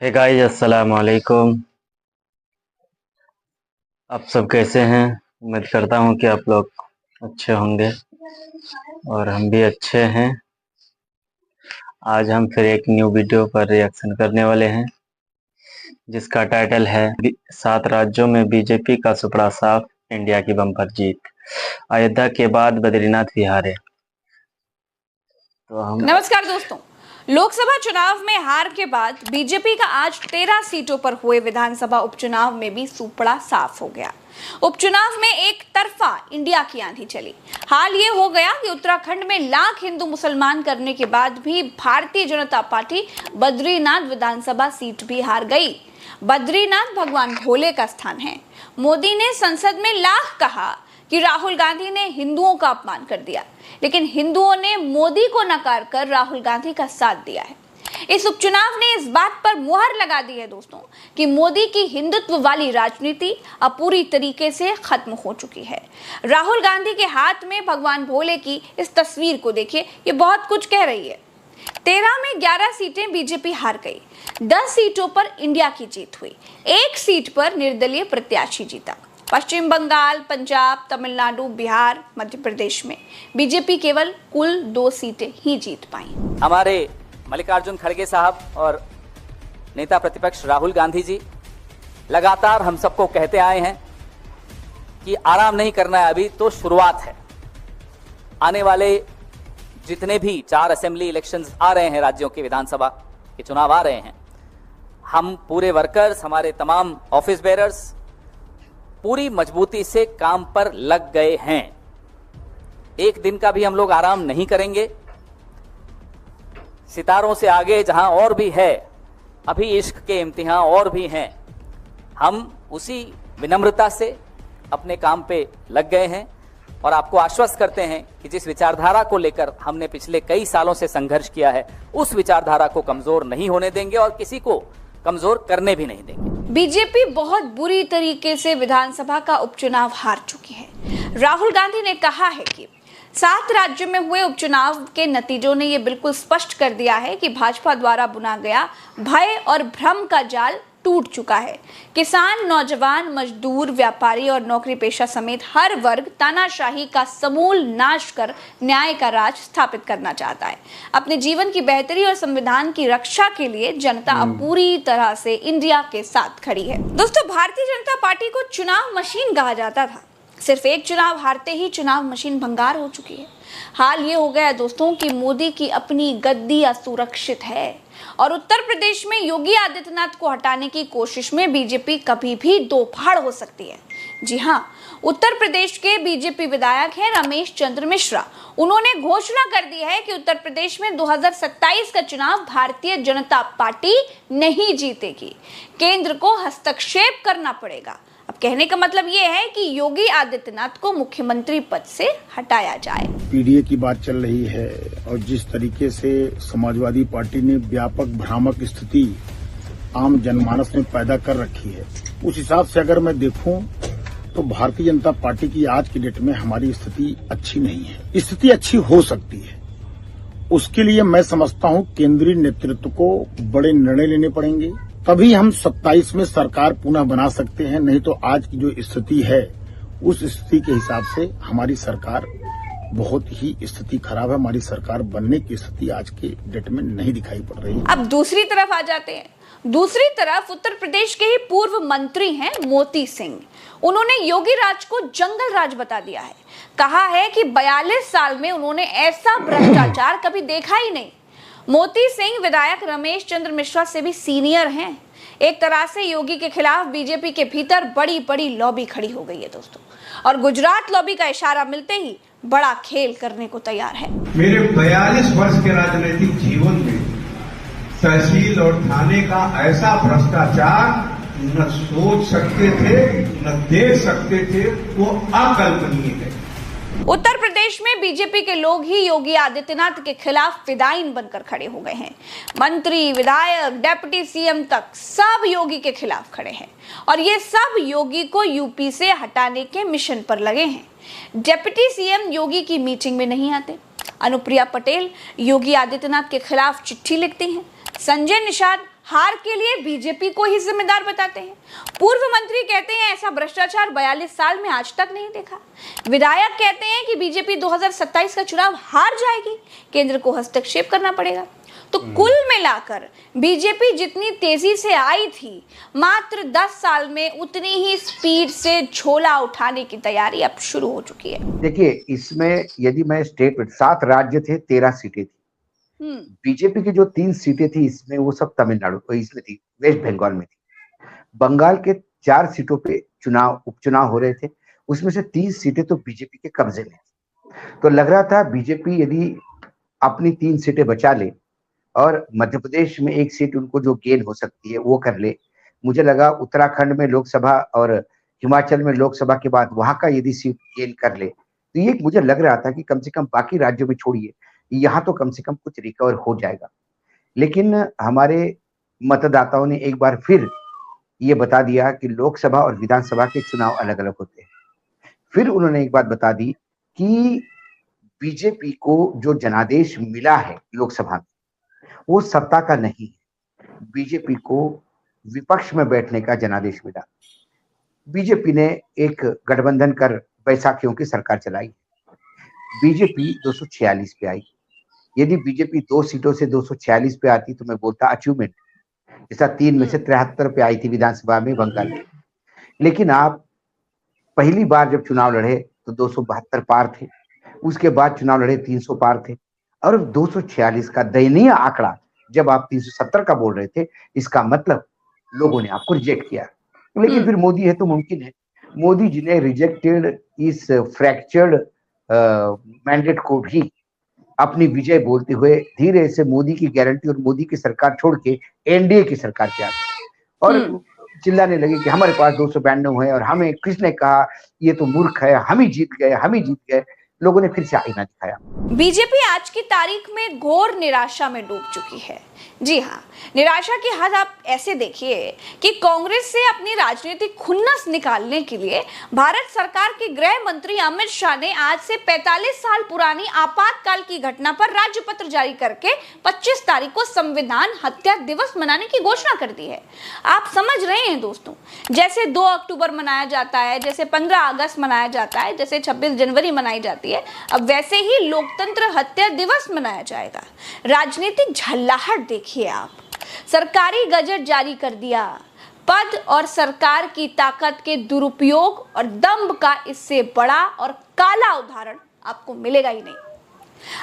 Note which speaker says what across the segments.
Speaker 1: Hey guys, अस्सलाम वालेकुम। आप सब कैसे हैं? उम्मीद करता हूं कि आप लोग अच्छे होंगे और हम भी अच्छे हैं। आज हम फिर एक न्यू वीडियो पर रिएक्शन करने वाले हैं जिसका टाइटल है 7 राज्यों में बीजेपी का सुपड़ा साफ, इंडिया की बम्पर जीत। अयोध्या के बाद बद्रीनाथ भी हारे।
Speaker 2: नमस्कार दोस्तों, लोकसभा चुनाव में हार के बाद बीजेपी का आज 13 सीटों पर हुए विधानसभा उपचुनाव में भी सुपड़ा साफ हो गया। उपचुनाव में एक तरफा इंडिया की आंधी चली। हाल ये हो गया कि उत्तराखंड में लाख हिंदू मुसलमान करने के बाद भी भारतीय जनता पार्टी बद्रीनाथ विधानसभा सीट भी हार गई। बद्रीनाथ भगवान भोले का स्थान है। मोदी ने संसद में लाख कहा कि राहुल गांधी ने हिंदुओं का अपमान कर दिया, लेकिन हिंदुओं ने मोदी को नकार कर राहुल गांधी का साथ दिया है। इस उपचुनाव ने इस बात पर मुहर लगा दी है दोस्तों कि मोदी की हिंदुत्व वाली राजनीति अब पूरी तरीके से खत्म हो चुकी है। राहुल गांधी के हाथ में भगवान भोले की इस तस्वीर को देखिए, ये बहुत कुछ कह रही है। 13 में 11 सीटें बीजेपी हार गई। 10 सीटों पर इंडिया की जीत हुई। एक सीट पर निर्दलीय प्रत्याशी जीता। पश्चिम बंगाल, पंजाब, तमिलनाडु, बिहार, मध्य प्रदेश में बीजेपी केवल कुल 2 सीटें ही जीत पाई।
Speaker 3: हमारे मल्लिकार्जुन खड़गे साहब और नेता प्रतिपक्ष राहुल गांधी जी लगातार हम सबको कहते आए हैं कि आराम नहीं करना है, अभी तो शुरुआत है। आने वाले जितने भी 4 असेंबली इलेक्शंस आ रहे हैं, राज्यों के विधानसभा के चुनाव आ रहे हैं, हम पूरे वर्कर्स, हमारे तमाम ऑफिस बेरर्स पूरी मजबूती से काम पर लग गए हैं। एक दिन का भी हम लोग आराम नहीं करेंगे। सितारों से आगे जहां और भी है, अभी इश्क के इम्तिहान और भी हैं, हम उसी विनम्रता से अपने काम पे लग गए हैं और आपको आश्वस्त करते हैं कि जिस विचारधारा को लेकर हमने पिछले कई सालों से संघर्ष किया है, उस विचारधारा को कमजोर नहीं होने देंगे और किसी को कमजोर करने भी नहीं देंगे।
Speaker 2: बीजेपी बहुत बुरी तरीके से विधानसभा का उपचुनाव हार चुकी है। राहुल गांधी ने कहा है कि 7 राज्यों में हुए उपचुनाव के नतीजों ने यह बिल्कुल स्पष्ट कर दिया है कि भाजपा द्वारा बुना गया भय और भ्रम का जाल टूट चुका है। किसान, नौजवान, मजदूर, व्यापारी और नौकरी पेशा समेत हर वर्ग तानाशाही का समूल नाश कर न्याय का राज स्थापित करना चाहता है। अपने जीवन की बेहतरी और संविधान की रक्षा के लिए जनता अब पूरी तरह से इंडिया के साथ खड़ी है। दोस्तों, भारतीय जनता पार्टी को चुनाव मशीन कहा जाता था। सिर्फ एक चुनाव हारते ही चुनाव मशीन भंगार हो चुकी है। हाल ये हो गया दोस्तों कि मोदी की अपनी गद्दी असुरक्षित है और उत्तर प्रदेश में योगी आदित्यनाथ को हटाने की कोशिश में बीजेपी कभी भी दोफाड़ हो सकती है। जी हाँ, उत्तर प्रदेश के बीजेपी विधायक हैं रमेश चंद्र मिश्रा। उन्होंने घोषणा कर दी है कि उत्तर प्रदेश में 2027 का चुनाव भारतीय जनता पार्टी नहीं जीतेगी। केंद्र को हस्तक्षेप करना पड़ेगा। अब कहने का मतलब ये है कि योगी आदित्यनाथ को मुख्यमंत्री पद से हटाया जाए।
Speaker 4: पीडीए की बात चल रही है और जिस तरीके से समाजवादी पार्टी ने व्यापक भ्रामक स्थिति आम जनमानस में पैदा कर रखी है, उस हिसाब से अगर मैं देखूं तो भारतीय जनता पार्टी की आज की डेट में हमारी स्थिति अच्छी नहीं है। स्थिति अच्छी हो सकती है, उसके लिए मैं समझता हूं केंद्रीय नेतृत्व को बड़े निर्णय लेने पड़ेंगे, तभी हम 27 में सरकार पुनः बना सकते हैं। नहीं तो आज की जो स्थिति है, उस स्थिति के हिसाब से हमारी सरकार बहुत ही स्थिति खराब है। हमारी सरकार बनने की स्थिति आज के डेट में नहीं दिखाई पड़ रही है।
Speaker 2: अब दूसरी तरफ आ जाते हैं। दूसरी तरफ उत्तर प्रदेश के ही पूर्व मंत्री हैं मोती सिंह। उन्होंने योगी राज को जंगल राज बता दिया है। कहा है कि 42 साल में उन्होंने ऐसा भ्रष्टाचार कभी देखा ही नहीं। मोती सिंह विधायक रमेश चंद्र मिश्रा से भी सीनियर हैं। एक तरह से योगी के खिलाफ बीजेपी के भीतर बड़ी बड़ी लॉबी खड़ी हो गई है दोस्तों, और गुजरात लॉबी का इशारा मिलते ही बड़ा खेल करने को तैयार है।
Speaker 5: मेरे 42 वर्ष के राजनीतिक जीवन में तहसील और थाने का ऐसा भ्रष्टाचार न सोच सकते थे, न देख सकते थे, वो अकल्पनीय है।
Speaker 2: उत्तर प्रदेश में बीजेपी के लोग ही योगी आदित्यनाथ के खिलाफ फिदायीन बनकर खड़े हो गए हैं। मंत्री, विधायक, डिप्टी सीएम तक सब योगी के खिलाफ खड़े हैं और ये सब योगी को यूपी से हटाने के मिशन पर लगे हैं। डिप्टी सीएम योगी की मीटिंग में नहीं आते। अनुप्रिया पटेल योगी आदित्यनाथ के खिलाफ चिट्ठी लिखती हैं। संजय निषाद हार के लिए बीजेपी को ही जिम्मेदार बताते हैं। पूर्व मंत्री कहते हैं ऐसा भ्रष्टाचार 42 साल में आज तक नहीं देखा। विधायक कहते हैं कि बीजेपी 2027 का चुनाव हार जाएगी, केंद्र को हस्तक्षेप करना पड़ेगा। तो कुल मिलाकर बीजेपी जितनी तेजी से आई थी, मात्र 10 साल में उतनी ही स्पीड से झोला उठाने की तैयारी अब शुरू हो चुकी है।
Speaker 6: देखिए, इसमें यदि मैं स्टेट 7 राज्य थे, 13 सीटें थी। बीजेपी की जो 3 सीटें थी, इसमें वो सब तमिलनाडु इसमें थी, वेस्ट बंगाल में थी। बंगाल के 4 सीटों पे उपचुनाव हो रहे थे, उसमें से 30 सीटें तो बीजेपी के कब्जे में थी। तो लग रहा था बीजेपी यदि अपनी 3 सीटें बचा ले और मध्य प्रदेश में 1 सीट उनको जो गेन हो सकती है वो कर ले। मुझे लगा उत्तराखंड में लोकसभा और हिमाचल में लोकसभा के बाद वहां का यदि सीट गेन कर ले, तो ये मुझे लग रहा था कि कम से कम बाकी राज्यों में छोड़िए, यहाँ तो कम से कम कुछ रिकवर हो जाएगा। लेकिन हमारे मतदाताओं ने एक बार फिर ये बता दिया कि लोकसभा और विधानसभा के चुनाव अलग अलग होते हैं। फिर उन्होंने एक बात बता दी कि बीजेपी को जो जनादेश मिला है लोकसभा में, वो सत्ता का नहीं है, बीजेपी को विपक्ष में बैठने का जनादेश मिला। बीजेपी ने एक गठबंधन कर बैसाखियों की सरकार चलाई। बीजेपी 246 पे आई। यदि बीजेपी 2 सीटों से 246 पे आती तो मैं बोलता अचीवमेंट, जैसा 3 में से 73 पे आई थी विधानसभा में बंगाल की। लेकिन आप पहली बार जब चुनाव लड़े तो 272 पार थे, उसके बाद चुनाव लड़े 300 पार थे, और 246 का दयनीय आंकड़ा जब आप 370 का बोल रहे थे, इसका मतलब लोगों ने आपको रिजेक्ट किया। लेकिन फिर मोदी है तो मुमकिन है। मोदी जी ने रिजेक्टेड इस फ्रैक्चर्ड मैंडेट को भी अपनी विजय बोलते हुए धीरे से मोदी की गारंटी और मोदी की सरकार छोड़ के एनडीए की सरकार पे आ गए और चिल्लाने लगे कि हमारे पास 292 है और हमें किसने कहा ये तो मूर्ख है, हम ही जीत गए। लोगों ने फिर से आईना दिखाया।
Speaker 2: बीजेपी आज की तारीख में घोर निराशा में डूब चुकी है। जी हाँ, निराशा की हद आप ऐसे देखिए कि कांग्रेस से अपनी राजनीतिक खुन्नस निकालने के लिए भारत सरकार के गृह मंत्री अमित शाह ने आज से 45 साल पुरानी आपातकाल की घटना पर राज्यपत्र जारी करके 25 तारीख को संविधान हत्या दिवस मनाने की घोषणा कर दी है। आप समझ रहे हैं दोस्तों, जैसे 2 अक्टूबर मनाया जाता है, जैसे 15 अगस्त मनाया जाता है, जैसे 26 जनवरी मनाई जाती है, अब वैसे ही लोकतंत्र हत्या दिवस मनाया जाएगा। राजनीतिक झल्लाहट देखिए आप, सरकारी गजट जारी कर दिया। पद और सरकार की ताकत के दुरुपयोग और दंभ का इससे बड़ा और काला उदाहरण आपको मिलेगा ही नहीं।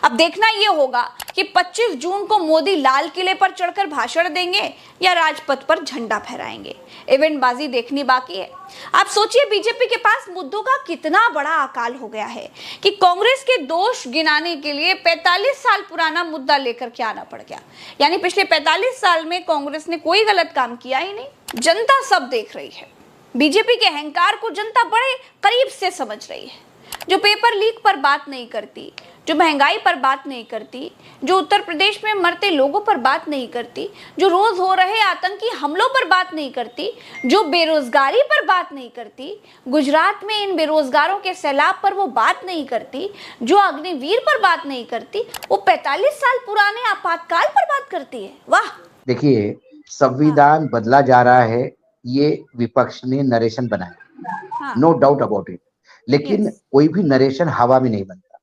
Speaker 2: अब देखना यह होगा कि 25 जून को मोदी लाल किले पर चढ़कर भाषण देंगे या राजपथ पर झंडा फहराएंगे। इवेंटबाजी देखनी बाकी है। आप सोचिए बीजेपी के पास मुद्दों का कितना बड़ा अकाल हो गया है कि कांग्रेस के दोष गिनाने के लिए 45 साल पुराना मुद्दा लेकर के आना पड़ गया। यानी पिछले 45 साल में कांग्रेस ने कोई गलत काम किया ही नहीं। जनता सब देख रही है। बीजेपी के अहंकार को जनता बड़े करीब से समझ रही है। जो पेपर लीक पर बात नहीं करती, जो महंगाई पर बात नहीं करती, जो उत्तर प्रदेश में मरते लोगों पर बात नहीं करती, जो रोज हो रहे आतंकी हमलों पर बात नहीं करती, जो बेरोजगारी पर बात नहीं करती, गुजरात में इन बेरोजगारों के सैलाब पर वो बात नहीं करती, जो अग्निवीर पर बात नहीं करती, वो 45 साल पुराने आपातकाल पर बात करती है। वाह!
Speaker 6: देखिए, संविधान बदला जा रहा है, ये विपक्ष ने नरेशन बनाया, नो डाउट अबाउट इट। लेकिन कोई भी नरेशन हवा में नहीं बनता,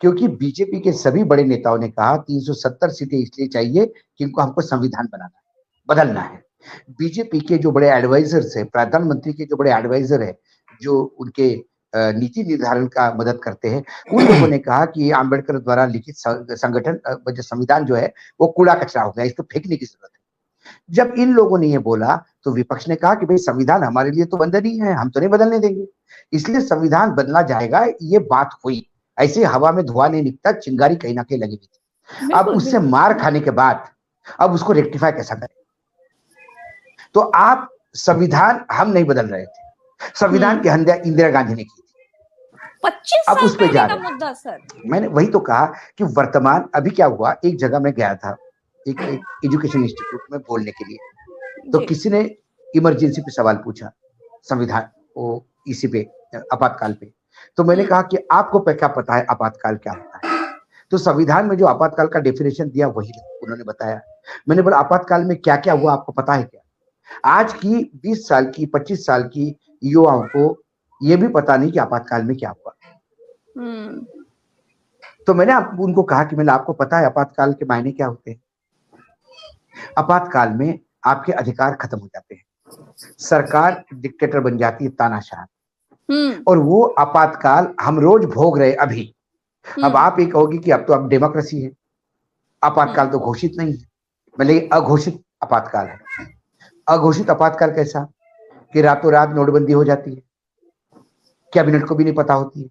Speaker 6: क्योंकि बीजेपी के सभी बड़े नेताओं ने कहा 370 सीटें इसलिए चाहिए क्योंकि हमको संविधान बनाना है, बदलना है। बीजेपी के जो बड़े एडवाइजर्स है, प्रधानमंत्री के जो बड़े एडवाइजर है, जो उनके नीति निर्धारण का मदद करते हैं, उन लोगों ने कहा कि आम्बेडकर द्वारा लिखित संगठन जो संविधान जो है वो कूड़ा कचरा हो गया, इसको फेंकने की जरूरत है। जब इन लोगों ने ये बोला तो विपक्ष ने कहा कि भाई संविधान हमारे लिए तो बंधन ही है, हम तो नहीं बदलने देंगे, इसलिए संविधान बदला जाएगा। ये बात हुई, ऐसे हवा में धुआं नहीं निकलता, चिंगारी कहीं ना कहीं लगी हुई थी। अब उससे मार खाने के बाद अब उसको रेक्टिफाई कैसा करें? तो आप संविधान हम नहीं बदल रहे थे, संविधान की हत्या इंदिरा गांधी ने की थी।
Speaker 2: 25
Speaker 6: अब उस पे जा
Speaker 2: साल का मुद्दा सर।
Speaker 6: मैंने वही तो कहा कि वर्तमान अभी क्या हुआ, एक जगह में गया था, एक एजुकेशन इंस्टीट्यूट में बोलने के लिए, तो किसी ने इमरजेंसी पे सवाल पूछा, संविधान वो इसी पे आपातकाल पे। तो मैंने कहा कि आपको क्या पता है आपातकाल क्या होता है? तो संविधान में जो आपातकाल का डेफिनेशन दिया वही उन्होंने बताया। मैंने बोला आपातकाल में क्या क्या हुआ आपको पता है क्या? आज की 20 साल की 25 साल की युवाओं को ये भी पता नहीं कि आपातकाल में क्या हुआ। तो मैंने उनको कहा कि मैंने आपको पता है आपातकाल के मायने क्या होते हैं? आपातकाल में आपके अधिकार खत्म हो जाते हैं, सरकार डिक्टेटर बन जाती है, तानाशाह। और वो आपातकाल हम रोज भोग रहे अभी। अब आप ये कहोगे कि अब तो अब डेमोक्रेसी है, आपातकाल तो घोषित नहीं है, मतलब अघोषित आपातकाल है। अघोषित आपातकाल कैसा कि रातों रात नोटबंदी हो जाती है, कैबिनेट को भी नहीं पता होती है,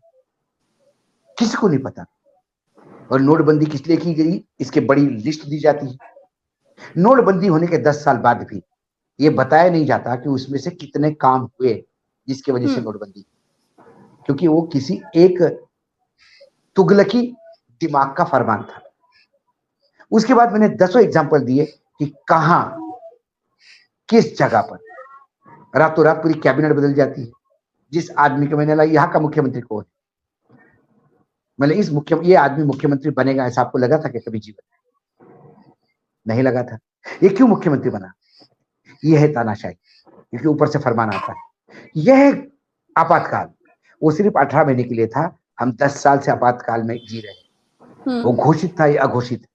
Speaker 6: किसी को नहीं पता। और नोटबंदी किस लिए की गई इसकी बड़ी लिस्ट दी जाती है। नोटबंदी होने के 10 साल बाद भी ये बताया नहीं जाता कि उसमें से कितने काम हुए जिसकी वजह से नोटबंदी, क्योंकि वो किसी एक तुगलकी दिमाग का फरमान था। उसके बाद मैंने 10 एग्जाम्पल दिए कि कहां किस जगह पर रातों रात पूरी कैबिनेट बदल जाती है। जिस आदमी को मैंने लगा यहाँ का मुख्यमंत्री कौन है, मतलब ये आदमी मुख्यमंत्री बनेगा ऐसा आपको लगा था कि कभी जीवन नहीं लगा था। ये क्यों मुख्यमंत्री बना? ये है तानाशाही, क्योंकि ऊपर से फरमान आता है। यह आपातकाल वो सिर्फ 18 महीने के लिए था, हम 10 साल से आपातकाल में जी रहे हैं। वो घोषित था या अघोषित,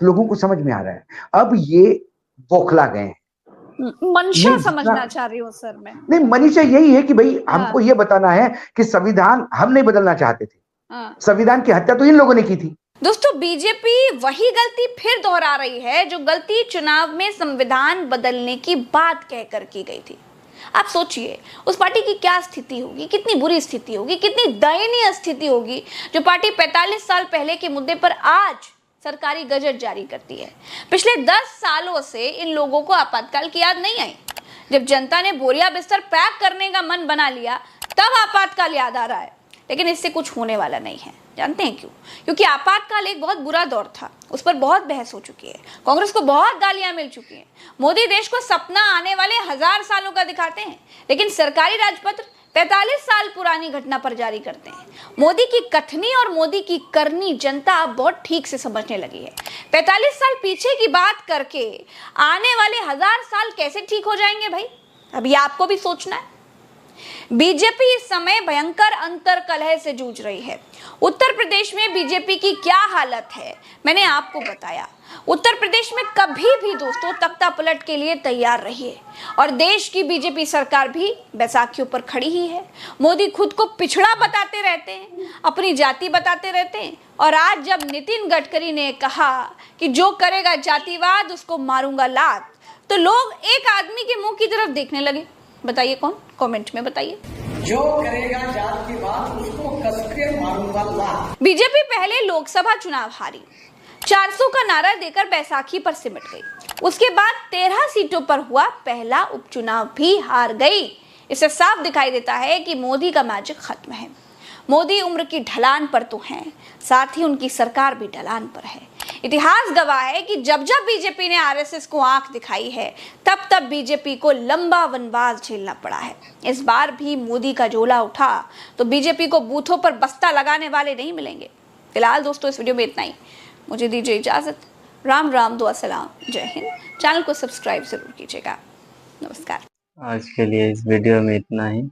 Speaker 6: तो लोगों को समझ में आ रहा है। अब ये बौखला गए हैं।
Speaker 2: मंशा समझना चाह रही हूँ सर मैं।
Speaker 6: नहीं, मनीषा यही है कि भाई हमको ये बताना है कि संविधान हम नहीं बदलना चाहते थे, संविधान की हत्या तो इन लोगों ने की थी।
Speaker 2: दोस्तों, बीजेपी वही गलती फिर दोहरा रही है जो गलती चुनाव में संविधान बदलने की बात कहकर की गई थी। आप सोचिए उस पार्टी की क्या स्थिति होगी, कितनी बुरी स्थिति होगी, कितनी दयनीय स्थिति होगी जो पार्टी 45 साल पहले के मुद्दे पर आज सरकारी गजट जारी करती है। पिछले 10 सालों से इन लोगों को आपातकाल की याद नहीं आई। जब जनता ने बोरिया बिस्तर पैक करने का मन बना लिया तब आपातकाल याद आ रहा है, लेकिन इससे कुछ होने वाला नहीं है। जानते हैं क्यों? क्योंकि आपातकाल एक बहुत बुरा दौर था, उस पर बहुत बहस हो चुकी है, कांग्रेस को बहुत गालियां मिल चुकी हैं। मोदी देश को सपना आने वाले 1000 सालों का दिखाते हैं, लेकिन सरकारी राजपत्र 45 साल पुरानी घटना पर जारी करते हैं। मोदी की कथनी और मोदी की करनी जनता अब बहुत ठीक से समझने लगी है। 45 साल पीछे की बात करके आने वाले 1000 साल कैसे ठीक हो जाएंगे भाई? अब ये आपको भी सोचना है। बीजेपी इस समय भयंकर अंतर्कलह से जूझ रही है। उत्तर प्रदेश में बीजेपी की क्या हालत है मैंने आपको बताया। उत्तर प्रदेश में कभी भी दोस्तों तख्ता पलट के लिए तैयार रहिए, और देश की बीजेपी सरकार भी बैसाखियों पर खड़ी ही है। मोदी खुद को पिछड़ा बताते रहते हैं, अपनी जाति बताते रहते हैं, और आज जब नितिन गडकरी ने कहा कि जो करेगा जातिवाद उसको मारूंगा लात, तो लोग एक आदमी के मुंह की तरफ देखने लगे। बताइए कौन? कमेंट में बताइए।
Speaker 7: जो करेगा जातिवाद उसको कसके मारूंगा लात।
Speaker 2: बीजेपी पहले लोकसभा चुनाव हारी, 400 का नारा देकर बैसाखी पर सिमट गई। उसके बाद 13 सीटों पर हुआ पहला उपचुनाव भी हार गई। इससे साफ दिखाई देता है कि मोदी का मैजिक खत्म है। मोदी उम्र की ढलान पर तो हैं, साथ ही उनकी सरकार भी ढलान पर है। इतिहास गवाह है कि जब जब बीजेपी ने आरएसएस को आंख दिखाई है तब तब बीजेपी को लंबा वनवास झेलना पड़ा है। इस बार भी मोदी का झोला उठा तो बीजेपी को बूथों पर बस्ता लगाने वाले नहीं मिलेंगे। फिलहाल दोस्तों इस वीडियो में इतना ही। मुझे दीजिए इजाजत। राम राम, दुआ सलाम, जय हिंद। चैनल को सब्सक्राइब जरूर कीजिएगा। नमस्कार।
Speaker 1: आज के लिए इस वीडियो में इतना ही।